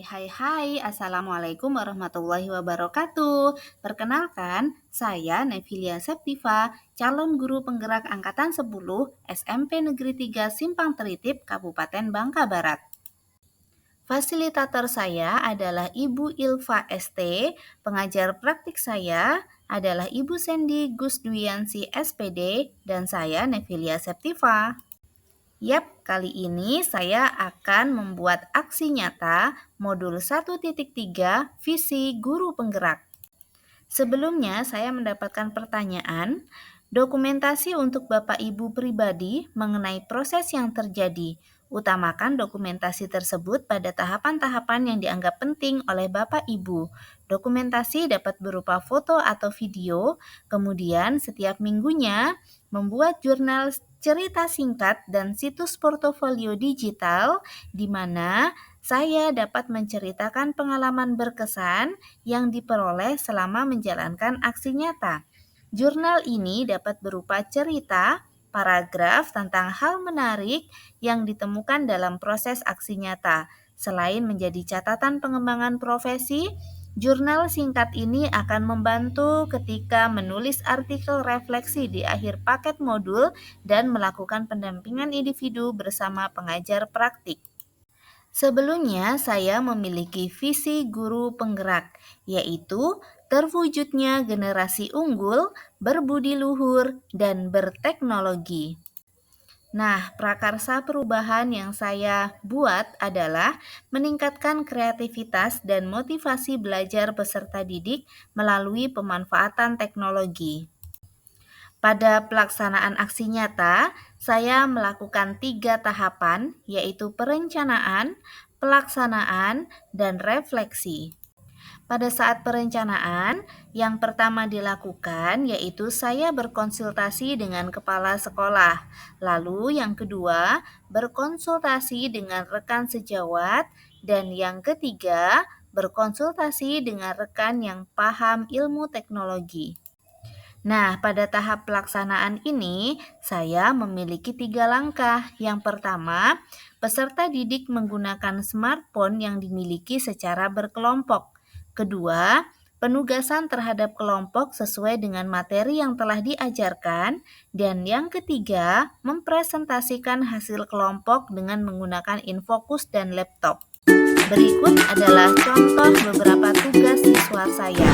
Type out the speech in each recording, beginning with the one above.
Hai, Assalamualaikum warahmatullahi wabarakatuh. Perkenalkan, saya Nevilia Septiva, calon guru penggerak Angkatan 10 SMP Negeri 3 Simpang Teritip, Kabupaten Bangka Barat. Fasilitator saya adalah Ibu Ilva ST, pengajar praktik saya adalah Ibu Sandy Gusdwiyansi SPD, dan saya Nevilia Septiva. Yap, kali ini saya akan membuat aksi nyata modul 1.3 visi guru penggerak. Sebelumnya saya mendapatkan pertanyaan, dokumentasi untuk Bapak Ibu pribadi mengenai proses yang terjadi. Utamakan dokumentasi tersebut pada tahapan-tahapan yang dianggap penting oleh Bapak Ibu. Dokumentasi dapat berupa foto atau video, kemudian setiap minggunya membuat jurnal cerita singkat dan situs portofolio digital di mana saya dapat menceritakan pengalaman berkesan yang diperoleh selama menjalankan aksi nyata. Jurnal ini dapat berupa cerita, paragraf tentang hal menarik yang ditemukan dalam proses aksi nyata. Selain menjadi catatan pengembangan profesi, jurnal singkat ini akan membantu ketika menulis artikel refleksi di akhir paket modul dan melakukan pendampingan individu bersama pengajar praktik. Sebelumnya, saya memiliki visi guru penggerak, yaitu terwujudnya generasi unggul, berbudi luhur, dan berteknologi. Nah, prakarsa perubahan yang saya buat adalah meningkatkan kreativitas dan motivasi belajar peserta didik melalui pemanfaatan teknologi. Pada pelaksanaan aksi nyata, saya melakukan 3 tahapan, yaitu perencanaan, pelaksanaan, dan refleksi. Pada saat perencanaan, yang pertama dilakukan yaitu saya berkonsultasi dengan kepala sekolah. Lalu yang kedua, berkonsultasi dengan rekan sejawat. Dan yang ketiga, berkonsultasi dengan rekan yang paham ilmu teknologi. Nah, pada tahap pelaksanaan ini, saya memiliki 3 langkah. Yang pertama, peserta didik menggunakan smartphone yang dimiliki secara berkelompok. Kedua, penugasan terhadap kelompok sesuai dengan materi yang telah diajarkan. Dan yang ketiga, mempresentasikan hasil kelompok dengan menggunakan Infocus dan laptop. Berikut adalah contoh beberapa tugas siswa saya.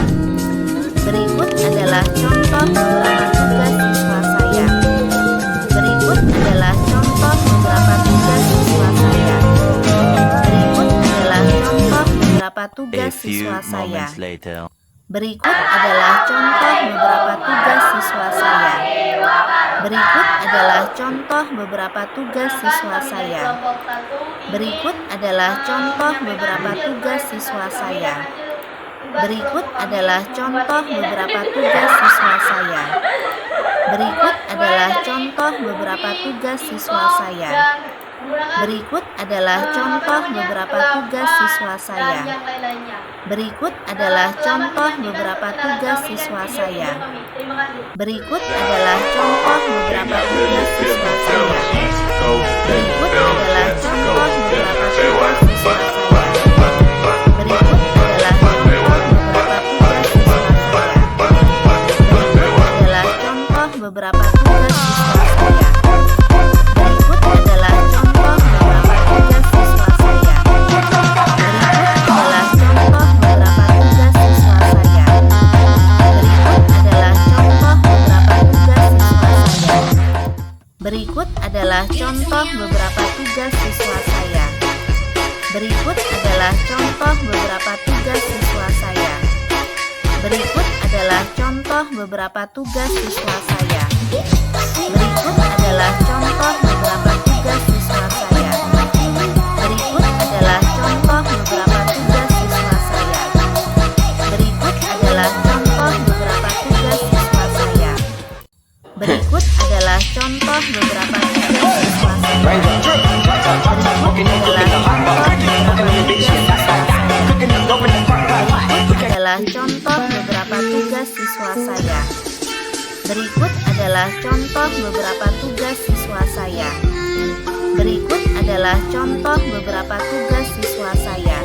Berikut adalah contoh beberapa tugas siswa saya. Berikut adalah contoh beberapa tugas siswa saya. Berikut adalah contoh beberapa tugas siswa saya. Berikut adalah contoh beberapa tugas siswa saya. Berikut adalah contoh beberapa tugas siswa saya. Berikut adalah contoh beberapa tugas siswa saya. Berikut adalah contoh beberapa tugas siswa saya. Berikut adalah contoh beberapa tugas siswa saya. Berikut adalah contoh beberapa tugas siswa saya. Berikut adalah contoh beberapa tugas siswa saya. Berikut adalah contoh beberapa tugas siswa saya. Berikut adalah contoh beberapa tugas siswa saya. Beberapa tugas siswa saya. Berikut adalah contoh beberapa tugas siswa saya. Berikut adalah contoh beberapa tugas siswa saya. Berikut adalah contoh beberapa tugas siswa saya. Berikut adalah contoh beberapa tugas siswa saya. Berikut adalah contoh beberapa tugas siswa saya. Berikut adalah contoh beberapa tugas siswa saya. Berikut adalah contoh beberapa tugas siswa saya. Berikut adalah contoh beberapa tugas siswa saya. Berikut adalah contoh beberapa tugas siswa saya. Berikut adalah contoh beberapa tugas siswa saya. Berikut adalah contoh beberapa tugas siswa saya. Berikut adalah contoh beberapa tugas siswa saya.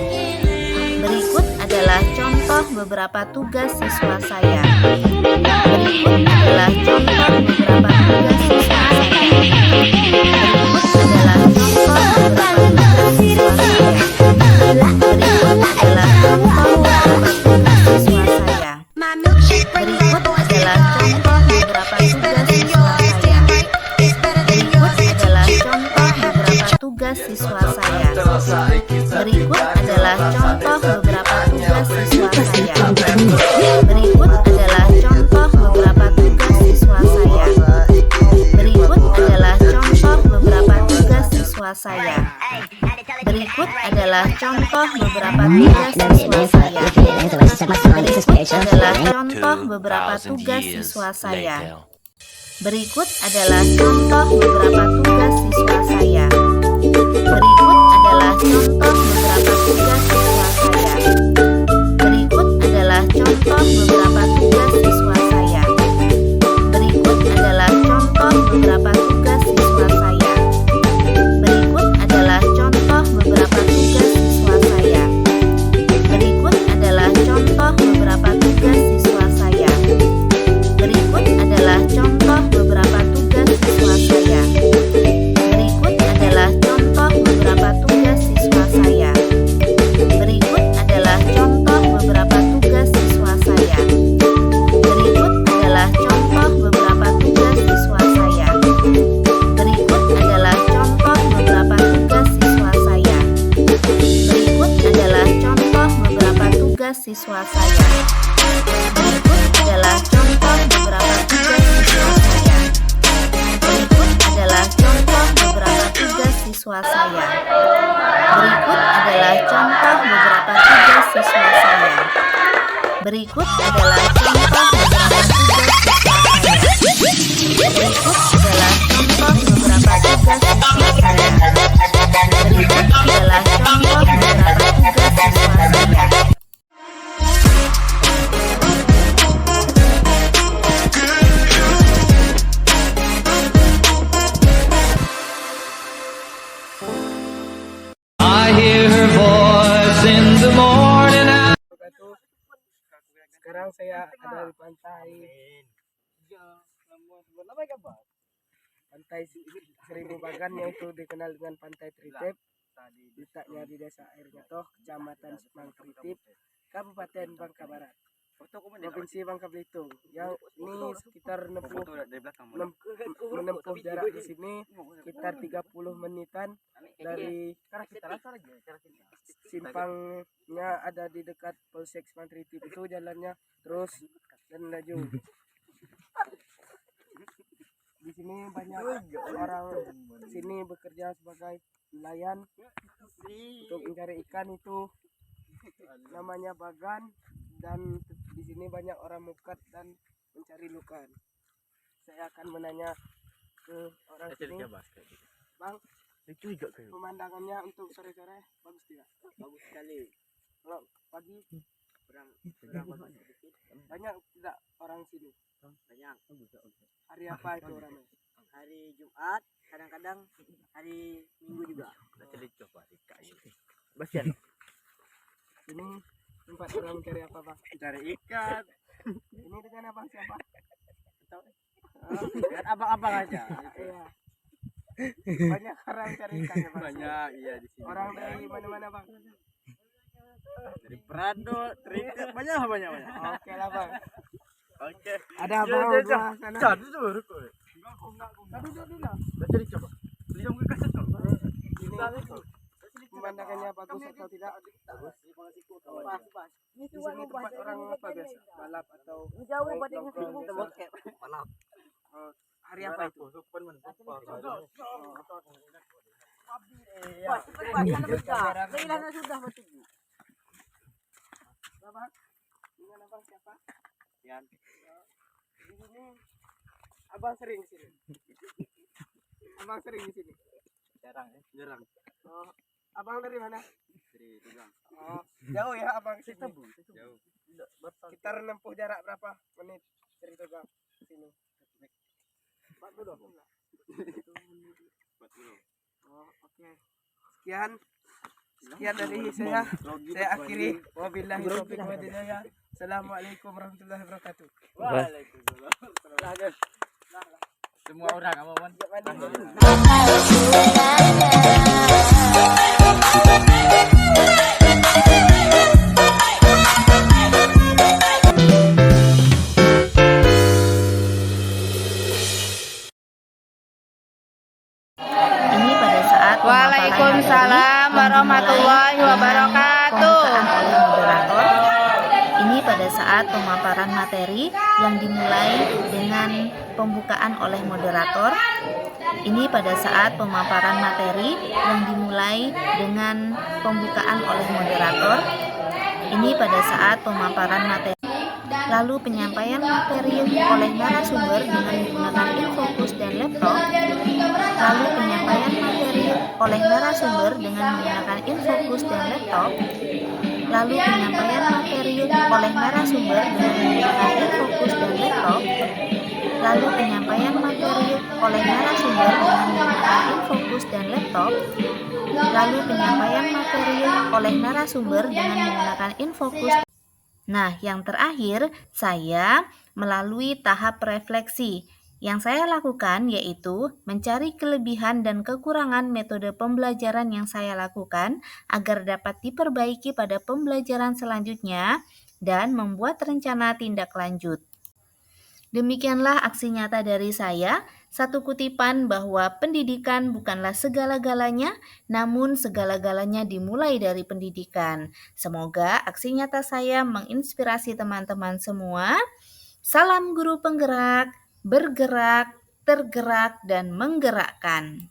adalah contoh beberapa tugas siswa saya. Berikut adalah contoh beberapa tugas siswa saya. Berikut adalah contoh beberapa tugas siswa saya. Berikut adalah contoh beberapa tugas siswa saya. Berikut adalah contoh beberapa tugas siswa saya. Berikut adalah contoh beberapa tugas siswa saya. Berikut adalah contoh beberapa tugas siswa saya. Berikut adalah contoh beberapa tugas siswa saya. Berikut adalah contoh beberapa tugas siswa saya. Berikut adalah contoh beberapa tugas siswa saya. Berikut adalah contoh beberapa tugas siswa saya. Berikut adalah contoh beberapa tugas siswa saya. Berikut adalah contoh beberapa tugas siswa saya. Berikut adalah contoh beberapa tugas siswa saya. Berikut adalah contoh beberapa tugas siswa saya. Berikut adalah contoh beberapa tugas siswa saya. Berikut adalah contoh beberapa tugas siswa saya. Berikut adalah contoh beberapa tugas siswa saya. Berikut adalah contoh beberapa tugas siswa saya. Berikut adalah contoh beberapa tugas siswa saya. Berikut adalah contoh beberapa tugas siswa saya. Berikut adalah contoh beberapa tugas siswa saya. Berikut adalah contoh beberapa tugas siswa saya. Berikut adalah contoh beberapa tugas siswa saya. Berikut adalah contoh beberapa tugas siswa saya. Berikut adalah contoh beberapa tugas siswa saya. Berikut adalah contoh beberapa tugas siswa saya. Berikut adalah contoh beberapa tugas siswa saya. Berikut adalah contoh beberapa tugas siswa saya. I hear her voice in the morning. Sekarang saya ada di pantai Seribu Bagan, yaitu dikenal dengan Pantai Tritip. Letaknya di Desa Air Nyatoh, Kecamatan Mangkritip, Kabupaten Bangka Barat, Provinsi Bangka Belitung. Yang ini sekitar menempuh jarak di sini sekitar 30 menitan dari simpangnya ada di dekat Polsek Mangkritip itu jalannya terus dan laju. Di sini banyak orang sini bekerja sebagai nelayan untuk mencari ikan, itu namanya bagan, dan di sini banyak orang mukat dan mencari lukan. Saya akan menanya ke orang sini, Bang, pemandangannya untuk sore-sore bagus tidak? Bagus sekali. Kalau pagi kurang bagus sedikit. Banyak tidak orang sini? Banyak. Hari apa itu ramai? Hari Jumat, kadang-kadang hari Minggu juga. Ini tempat orang mencari apa, Bang? Cari ikan. Ini dengan abang siapa? Dengan abang-abang aja. Iya. Banyak orang cari ikan ya, Bang? Banyak, iya di sini. Orang dari mana-mana, Bang? Dari Prado, Tritip, banyak. Oke lah, Bang. Oke. Ada abang dua sana. Jadi coba. Ini pemandangannya bagus atau tidak? Bagus. Di sini tempat orang apa biasa? Balap atau balap. Hari apa itu? Dengan abang siapa? Yan. Di sini abang sering di sini. Abang sering di sini. Jarang. Oh, abang dari mana? Dari Tugang. Oh, jauh ya abang ke sini. Jauh. Sekitar menempuh jarak berapa menit dari Tugang ke sini? 40. 40. Oh, oke. Sekian. Sekian dari saya akhiri. Wabillahi taufiq wal hidayah. Assalamualaikum warahmatullahi wabarakatuh. Semua orang apa man? Ini pada saat Waalaikumsalam warahmatullahi wabarakatuh. Pembukaan oleh moderator. Ini pada saat pemaparan materi yang dimulai dengan pembukaan oleh moderator. Ini pada saat pemaparan materi yang dimulai dengan pembukaan oleh moderator. Ini pada saat pemaparan materi. Lalu penyampaian materi oleh narasumber dengan menggunakan infocus dan laptop. Lalu penyampaian materi oleh narasumber dengan menggunakan infocus dan laptop. Lalu penyampaian materi oleh narasumber dengan menggunakan infocus dan laptop. Lalu penyampaian materi oleh narasumber dengan menggunakan infocus dan laptop. Lalu penyampaian materi oleh narasumber dengan menggunakan infocus. Nah, yang terakhir, saya melalui tahap refleksi. Yang saya lakukan yaitu mencari kelebihan dan kekurangan metode pembelajaran yang saya lakukan agar dapat diperbaiki pada pembelajaran selanjutnya dan membuat rencana tindak lanjut. Demikianlah aksi nyata dari saya, satu kutipan bahwa pendidikan bukanlah segala-galanya, namun segala-galanya dimulai dari pendidikan. Semoga aksi nyata saya menginspirasi teman-teman semua. Salam guru penggerak, bergerak, tergerak, dan menggerakkan.